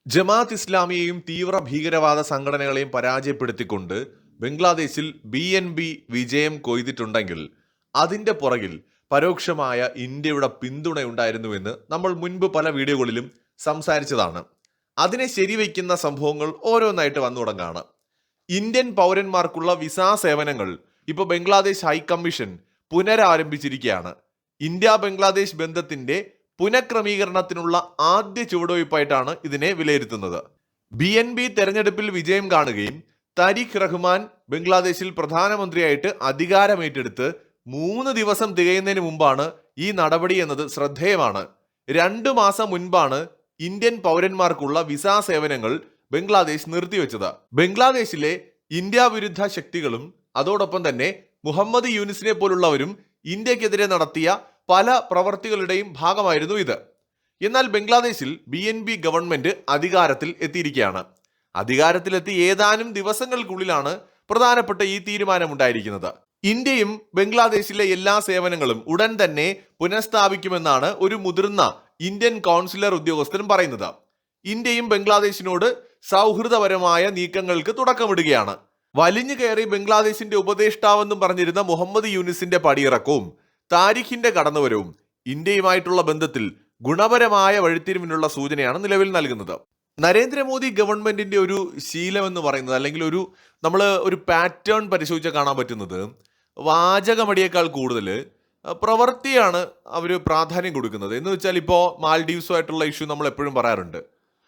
ജമാഅത്ത് ഇസ്ലാമിയെയും തീവ്ര ഭീകരവാദ സംഘടനകളെയും പരാജയപ്പെടുത്തിക്കൊണ്ട് ബംഗ്ലാദേശിൽ BNB വിജയം കൊയ്തിട്ടുണ്ടെങ്കിൽ അതിന്റെ പുറകിൽ പരോക്ഷമായ ഇന്ത്യയുടെ പിന്തുണയുണ്ടായിരുന്നുവെന്ന് നമ്മൾ മുൻപ് പല വീഡിയോകളിലും സംസാരിച്ചതാണ്. അതിനെ ശരിവയ്ക്കുന്ന സംഭവങ്ങൾ ഓരോന്നായിട്ട് വന്നു തുടങ്ങാണ്. ഇന്ത്യൻ പൗരന്മാർക്കുള്ള വിസാ സേവനങ്ങൾ ഇപ്പോൾ ബംഗ്ലാദേശ് ഹൈക്കമ്മീഷൻ പുനരാരംഭിച്ചിരിക്കുകയാണ്. ഇന്ത്യ ബംഗ്ലാദേശ് ബന്ധത്തിന്റെ പുനഃക്രമീകരണത്തിനുള്ള ആദ്യ ചുവടുവയ്പായിട്ടാണ് ഇതിനെ വിലയിരുത്തുന്നത്. BNB തെരഞ്ഞെടുപ്പിൽ വിജയം കാണുകയും താരിഖ് റഹ്മാൻ ബംഗ്ലാദേശിൽ പ്രധാനമന്ത്രിയായിട്ട് അധികാരമേറ്റെടുത്ത് 3 ദിവസം തികയുന്നതിന് മുമ്പാണ് ഈ നടപടി എന്നത് ശ്രദ്ധേയമാണ്. 2 മാസം മുൻപാണ് ഇന്ത്യൻ പൗരന്മാർക്കുള്ള വിസാ സേവനങ്ങൾ ബംഗ്ലാദേശ് നിർത്തിവെച്ചത്. ബംഗ്ലാദേശിലെ ഇന്ത്യ വിരുദ്ധ ശക്തികളും അതോടൊപ്പം തന്നെ മുഹമ്മദ് യൂനിസിനെ പോലുള്ളവരും ഇന്ത്യക്കെതിരെ നടത്തിയ പല പ്രവർത്തികളുടെയും ഭാഗമായിരുന്നു ഇത്. എന്നാൽ ബംഗ്ലാദേശിൽ BNB ഗവൺമെന്റ് അധികാരത്തിൽ എത്തിയിരിക്കുകയാണ്. അധികാരത്തിലെത്തി ഏതാനും ദിവസങ്ങൾക്കുള്ളിലാണ് പ്രധാനപ്പെട്ട ഈ തീരുമാനമുണ്ടായിരിക്കുന്നത്. ഇന്ത്യയും ബംഗ്ലാദേശിലെ എല്ലാ സേവനങ്ങളും ഉടൻ തന്നെ പുനഃസ്ഥാപിക്കുമെന്നാണ് ഒരു മുതിർന്ന ഇന്ത്യൻ കൗൺസിലർ ഉദ്യോഗസ്ഥരും പറയുന്നത്. ഇന്ത്യയും ബംഗ്ലാദേശിനോട് സൗഹൃദപരമായ നീക്കങ്ങൾക്ക് തുടക്കമിടുകയാണ്. വലിഞ്ഞു കയറി ബംഗ്ലാദേശിന്റെ ഉപദേഷ്ടാവെന്നും പറഞ്ഞിരുന്ന മുഹമ്മദ് യൂനിസിന്റെ പടിയിറക്കവും താരിഖിന്റെ കടന്നുവരവും ഇന്ത്യയുമായിട്ടുള്ള ബന്ധത്തിൽ ഗുണപരമായ വഴിത്തിരിവിനുള്ള സൂചനയാണ് നിലവിൽ നൽകുന്നത്. നരേന്ദ്രമോദി ഗവൺമെന്റിന്റെ ഒരു ശീലം എന്ന് പറയുന്നത്, അല്ലെങ്കിൽ നമ്മൾ ഒരു പാറ്റേൺ പരിശോധിച്ചാൽ കാണാൻ പറ്റുന്നത്, വാചകമടിയേക്കാൾ കൂടുതൽ പ്രവൃത്തിയാണ് അവർ പ്രാധാന്യം കൊടുക്കുന്നത്. എന്ന് വെച്ചാൽ ഇപ്പോൾ മാൽഡീവ്സുമായിട്ടുള്ള ഇഷ്യൂ നമ്മൾ എപ്പോഴും പറയാറുണ്ട്.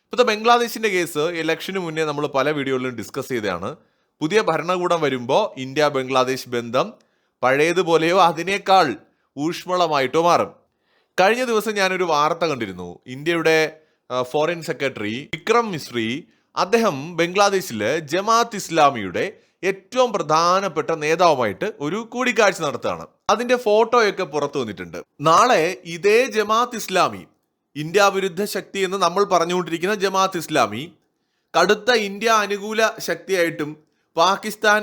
ഇപ്പോഴത്തെ ബംഗ്ലാദേശിന്റെ കേസ് ഇലക്ഷന് മുന്നേ നമ്മൾ പല വീഡിയോകളിലും ഡിസ്കസ് ചെയ്തതാണ്. പുതിയ ഭരണകൂടം വരുമ്പോൾ ഇന്ത്യ ബംഗ്ലാദേശ് ബന്ധം പഴയതുപോലെയോ അതിനേക്കാൾ ഊഷ്മളമായിട്ടോ മാറും. കഴിഞ്ഞ ദിവസം ഞാനൊരു വാർത്ത കണ്ടിരുന്നു. ഇന്ത്യയുടെ ഫോറിൻ സെക്രട്ടറി വിക്രം മിശ്രി, അദ്ദേഹം ബംഗ്ലാദേശിലെ ജമാഅത്ത് ഇസ്ലാമിയുടെ ഏറ്റവും പ്രധാനപ്പെട്ട നേതാവുമായിട്ട് ഒരു കൂടിക്കാഴ്ച നടത്തുകയാണ്. അതിന്റെ ഫോട്ടോയൊക്കെ പുറത്തു വന്നിട്ടുണ്ട്. നാളെ ഇതേ ജമാഅത്ത് ഇസ്ലാമി, ഇന്ത്യ വിരുദ്ധ ശക്തി എന്ന് നമ്മൾ പറഞ്ഞുകൊണ്ടിരിക്കുന്ന ജമാഅത്ത് ഇസ്ലാമി, കടുത്ത ഇന്ത്യ അനുകൂല ശക്തിയായിട്ടും പാകിസ്ഥാൻ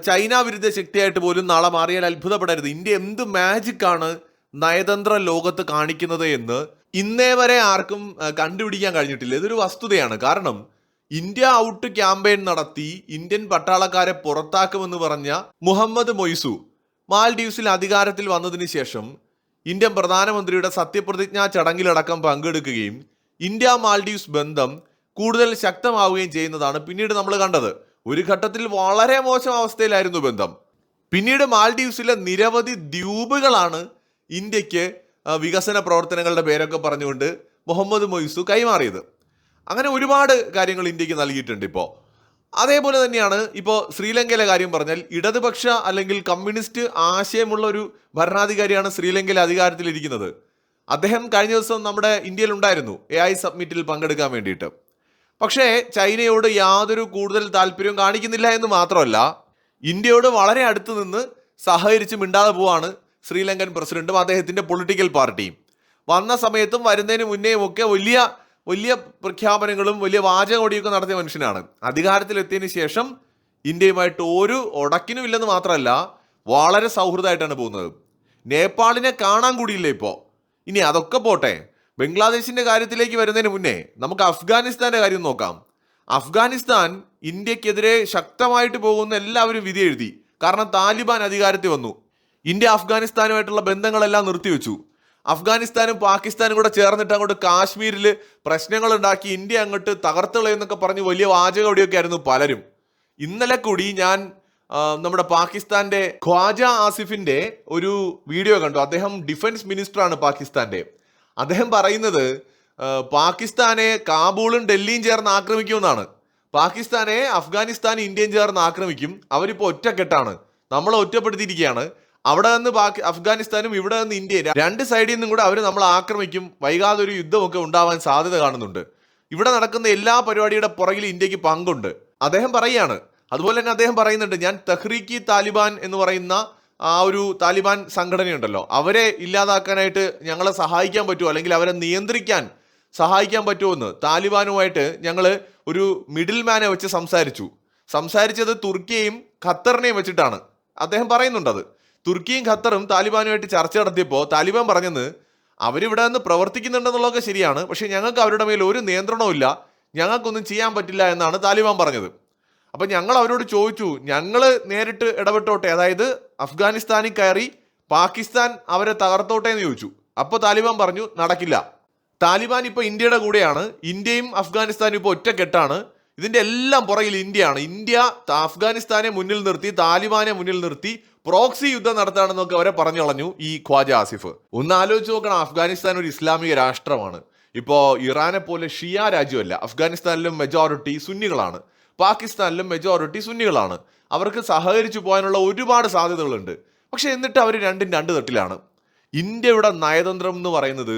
ചൈന വിരുദ്ധ ശക്തിയായിട്ട് പോലും നാളെ മാറിയാൽ അത്ഭുതപ്പെടരുത്. ഇന്ത്യ എന്ത് മാജിക്കാണ് നയതന്ത്ര ലോകത്ത് കാണിക്കുന്നത് എന്ന് ഇന്നേ വരെ ആർക്കും കണ്ടുപിടിക്കാൻ കഴിഞ്ഞിട്ടില്ല. ഇതൊരു വസ്തുതയാണ്. കാരണം ഇന്ത്യ ഔട്ട് ക്യാമ്പയിൻ നടത്തി ഇന്ത്യൻ പട്ടാളക്കാരെ പുറത്താക്കുമെന്ന് പറഞ്ഞ മുഹമ്മദ് മൊയ്സു മാൽഡീവ്സിൽ അധികാരത്തിൽ വന്നതിന് ശേഷം ഇന്ത്യൻ പ്രധാനമന്ത്രിയുടെ സത്യപ്രതിജ്ഞാ ചടങ്ങിലടക്കം പങ്കെടുക്കുകയും ഇന്ത്യ മാൽഡീവ്സ് ബന്ധം കൂടുതൽ ശക്തമാവുകയും ചെയ്യുന്നതാണ് പിന്നീട് നമ്മൾ കണ്ടത്. ഒരു ഘട്ടത്തിൽ വളരെ മോശം അവസ്ഥയിലായിരുന്നു ബന്ധം. പിന്നീട് മാൽഡീവ്സിലെ നിരവധി ദ്വീപുകളാണ് ഇന്ത്യക്ക് വികസന പ്രവർത്തനങ്ങളുടെ പേരൊക്കെ പറഞ്ഞുകൊണ്ട് മുഹമ്മദ് മൊയ്സു കൈമാറിയത്. അങ്ങനെ ഒരുപാട് കാര്യങ്ങൾ ഇന്ത്യക്ക് നൽകിയിട്ടുണ്ട്. അതേപോലെ തന്നെയാണ് ഇപ്പോൾ ശ്രീലങ്കയിലെ കാര്യം പറഞ്ഞാൽ, ഇടതുപക്ഷ അല്ലെങ്കിൽ കമ്മ്യൂണിസ്റ്റ് ആശയമുള്ള ഒരു ഭരണാധികാരിയാണ് ശ്രീലങ്കയിലെ അധികാരത്തിലിരിക്കുന്നത്. അദ്ദേഹം കഴിഞ്ഞ ദിവസം നമ്മുടെ ഇന്ത്യയിൽ ഉണ്ടായിരുന്നു AI സബ്മിറ്റിൽ പങ്കെടുക്കാൻ വേണ്ടിയിട്ട്. പക്ഷേ ചൈനയോട് യാതൊരു കൂടുതൽ താല്പര്യവും കാണിക്കുന്നില്ല എന്ന് മാത്രമല്ല, ഇന്ത്യയോട് വളരെ അടുത്ത് നിന്ന് സഹകരിച്ച് മിണ്ടാതെ പോവാണ് ശ്രീലങ്കൻ പ്രസിഡന്റും അദ്ദേഹത്തിന്റെ പൊളിറ്റിക്കൽ പാർട്ടിയും. വന്ന സമയത്തും വരുന്നതിന് മുന്നേയും ഒക്കെ വലിയ വലിയ പ്രഖ്യാപനങ്ങളും വലിയ വാചകമൊടിയൊക്കെ നടത്തിയ മനുഷ്യനാണ്. അധികാരത്തിലെത്തിയതിനു ശേഷം ഇന്ത്യയുമായിട്ട് ഒരു ഉടക്കിനും ഇല്ലെന്ന് മാത്രമല്ല, വളരെ സൗഹൃദമായിട്ടാണ് പോകുന്നത്. നേപ്പാളിനെ കാണാൻ കൂടിയില്ല ഇപ്പോൾ. ഇനി അതൊക്കെ പോട്ടെ, ബംഗ്ലാദേശിന്റെ കാര്യത്തിലേക്ക് വരുന്നതിന് മുന്നേ നമുക്ക് അഫ്ഗാനിസ്ഥാന്റെ കാര്യം നോക്കാം. അഫ്ഗാനിസ്ഥാൻ ഇന്ത്യക്കെതിരെ ശക്തമായിട്ട് പോകുന്ന എല്ലാവരും വിധി എഴുതി. കാരണം താലിബാൻ അധികാരത്തിൽ വന്നു. ഇന്ത്യ അഫ്ഗാനിസ്ഥാനുമായിട്ടുള്ള ബന്ധങ്ങളെല്ലാം നിർത്തിവെച്ചു. അഫ്ഗാനിസ്ഥാനും പാകിസ്ഥാനും കൂടെ ചേർന്നിട്ട് അങ്ങോട്ട് കാശ്മീരിൽ പ്രശ്നങ്ങൾ ഉണ്ടാക്കി ഇന്ത്യ അങ്ങോട്ട് തകർത്തുകളയെന്നൊക്കെ പറഞ്ഞ് വലിയ വാചകമടിയൊക്കെ ആയിരുന്നു പലരും. ഇന്നലെ കൂടി ഞാൻ നമ്മുടെ പാകിസ്ഥാന്റെ ഖ്വാജ ആസിഫിന്റെ ഒരു വീഡിയോ കണ്ടു. അദ്ദേഹം ഡിഫൻസ് മിനിസ്റ്ററാണ് പാകിസ്ഥാന്റെ. അദ്ദേഹം പറയുന്നത് പാകിസ്ഥാനെ കാബൂളും ഡൽഹിയും ചേർന്ന് ആക്രമിക്കുമെന്നാണ്. പാകിസ്ഥാനെ അഫ്ഗാനിസ്ഥാനും ഇന്ത്യയും ചേർന്ന് ആക്രമിക്കും. അവരിപ്പോൾ ഒറ്റക്കെട്ടാണ്, നമ്മളെ ഒറ്റപ്പെടുത്തിയിരിക്കുകയാണ്. അവിടെ നിന്ന് അഫ്ഗാനിസ്ഥാനും ഇവിടെ നിന്ന് ഇന്ത്യയും, രണ്ട് സൈഡിൽ നിന്നും കൂടെ അവർ നമ്മളെ ആക്രമിക്കും. വൈകാതെ ഒരു യുദ്ധമൊക്കെ ഉണ്ടാവാൻ സാധ്യത കാണുന്നുണ്ട്. ഇവിടെ നടക്കുന്ന എല്ലാ പരിപാടിയുടെ പുറകിൽ ഇന്ത്യക്ക് പങ്കുണ്ട്, അദ്ദേഹം പറയുകയാണ്. അതുപോലെ തന്നെ അദ്ദേഹം പറയുന്നുണ്ട്, ഞാൻ തെഹ്രീക്ക് താലിബാൻ എന്ന് പറയുന്ന ആ ഒരു താലിബാൻ സംഘടനയുണ്ടല്ലോ, അവരെ ഇല്ലാതാക്കാനായിട്ട് ഞങ്ങളെ സഹായിക്കാൻ പറ്റുമോ, അല്ലെങ്കിൽ അവരെ നിയന്ത്രിക്കാൻ സഹായിക്കാൻ പറ്റുമോ എന്ന് താലിബാനുമായിട്ട് ഞങ്ങൾ ഒരു മിഡിൽ മാനെ വെച്ച് സംസാരിച്ചത് തുർക്കിയെയും ഖത്തറിനെയും വെച്ചിട്ടാണ്. അദ്ദേഹം പറയുന്നുണ്ടത്. തുർക്കിയും ഖത്തറും താലിബാനുമായിട്ട് ചർച്ച നടത്തിയപ്പോൾ താലിബാൻ പറഞ്ഞത്, അവരിവിടെ നിന്ന് പ്രവർത്തിക്കുന്നുണ്ടെന്നുള്ളതൊക്കെ ശരിയാണ്, പക്ഷെ ഞങ്ങൾക്ക് അവരുടെ മേൽ ഒരു നിയന്ത്രണവും ഇല്ല, ഞങ്ങൾക്കൊന്നും ചെയ്യാൻ പറ്റില്ല എന്നാണ് താലിബാൻ പറഞ്ഞത്. അപ്പം ഞങ്ങൾ അവരോട് ചോദിച്ചു, ഞങ്ങൾ നേരിട്ട് ഇടപെട്ടോട്ടെ, അതായത് അഫ്ഗാനിസ്ഥാനിൽ കയറി പാകിസ്ഥാൻ അവരെ തകർത്തോട്ടെ എന്ന് ചോദിച്ചു. അപ്പോൾ താലിബാൻ പറഞ്ഞു നടക്കില്ല. താലിബാൻ ഇപ്പോൾ ഇന്ത്യയുടെ കൂടെയാണ്, ഇന്ത്യയും അഫ്ഗാനിസ്ഥാനും ഇപ്പോൾ ഒറ്റക്കെട്ടാണ്. ഇതിന്റെ എല്ലാം പുറകിൽ ഇന്ത്യയാണ്. ഇന്ത്യ അഫ്ഗാനിസ്ഥാനെ മുന്നിൽ നിർത്തി, താലിബാനെ മുന്നിൽ നിർത്തി പ്രോക്സി യുദ്ധം നടത്താണെന്നൊക്കെ അവരെ പറഞ്ഞു കളഞ്ഞു ഈ ഖ്വാജ ആസിഫ്. ഒന്ന് ആലോചിച്ച് നോക്കണം, അഫ്ഗാനിസ്ഥാൻ ഒരു ഇസ്ലാമിക രാഷ്ട്രമാണ്. ഇപ്പോൾ ഇറാനെ പോലെ ഷിയ രാജ്യമല്ല. അഫ്ഗാനിസ്ഥാനിലും മെജോറിറ്റി സുന്നികളാണ്, പാകിസ്ഥാനിലും മെജോറിറ്റി സുന്നികളാണ്. അവർക്ക് സഹകരിച്ചു പോകാനുള്ള ഒരുപാട് സാധ്യതകളുണ്ട്. പക്ഷെ എന്നിട്ട് അവർ രണ്ടും രണ്ട് തട്ടിലാണ്. ഇന്ത്യയുടെ നയതന്ത്രം എന്ന് പറയുന്നത്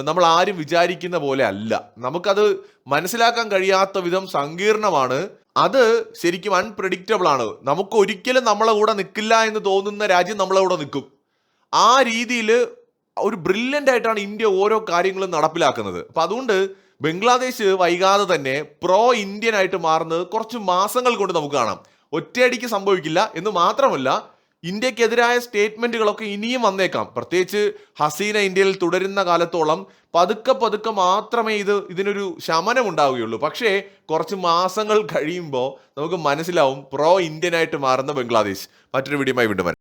നമ്മൾ ആരും വിചാരിക്കുന്ന പോലെ അല്ല. നമുക്കത് മനസ്സിലാക്കാൻ കഴിയാത്ത വിധം സങ്കീർണമാണ്. അത് ശരിക്കും അൺപ്രഡിക്റ്റബിൾ ആണ്. നമുക്ക് ഒരിക്കലും നമ്മളെ കൂടെ നിൽക്കില്ല എന്ന് തോന്നുന്ന രാജ്യം നമ്മളെ കൂടെ നിൽക്കും. ആ രീതിയിൽ ഒരു ബ്രില്യൻ്റ് ആയിട്ടാണ് ഇന്ത്യ ഓരോ കാര്യങ്ങളും നടപ്പിലാക്കുന്നത്. അപ്പം അതുകൊണ്ട് ബംഗ്ലാദേശ് വൈകാതെ തന്നെ പ്രോ ഇന്ത്യൻ ആയിട്ട് മാറുന്നത് കുറച്ച് മാസങ്ങൾ കൊണ്ട് നമുക്ക് കാണാം. ഒറ്റയടിക്ക് സംഭവിക്കില്ല എന്ന് മാത്രമല്ല, ഇന്ത്യക്കെതിരായ സ്റ്റേറ്റ്മെന്റുകളൊക്കെ ഇനിയും വന്നേക്കാം. പ്രത്യേകിച്ച് ഹസീന ഇന്ത്യയിൽ തുടരുന്ന കാലത്തോളം പതുക്കെ പതുക്കെ മാത്രമേ ഇതിനൊരു ശമനം ഉണ്ടാവുകയുള്ളൂ. പക്ഷേ കുറച്ച് മാസങ്ങൾ കഴിയുമ്പോൾ നമുക്ക് മനസ്സിലാവും പ്രോ ഇന്ത്യൻ ആയിട്ട് മാറുന്ന ബംഗ്ലാദേശ്. മറ്റൊരു വീഡിയോയുമായി വീണ്ടും വരാം.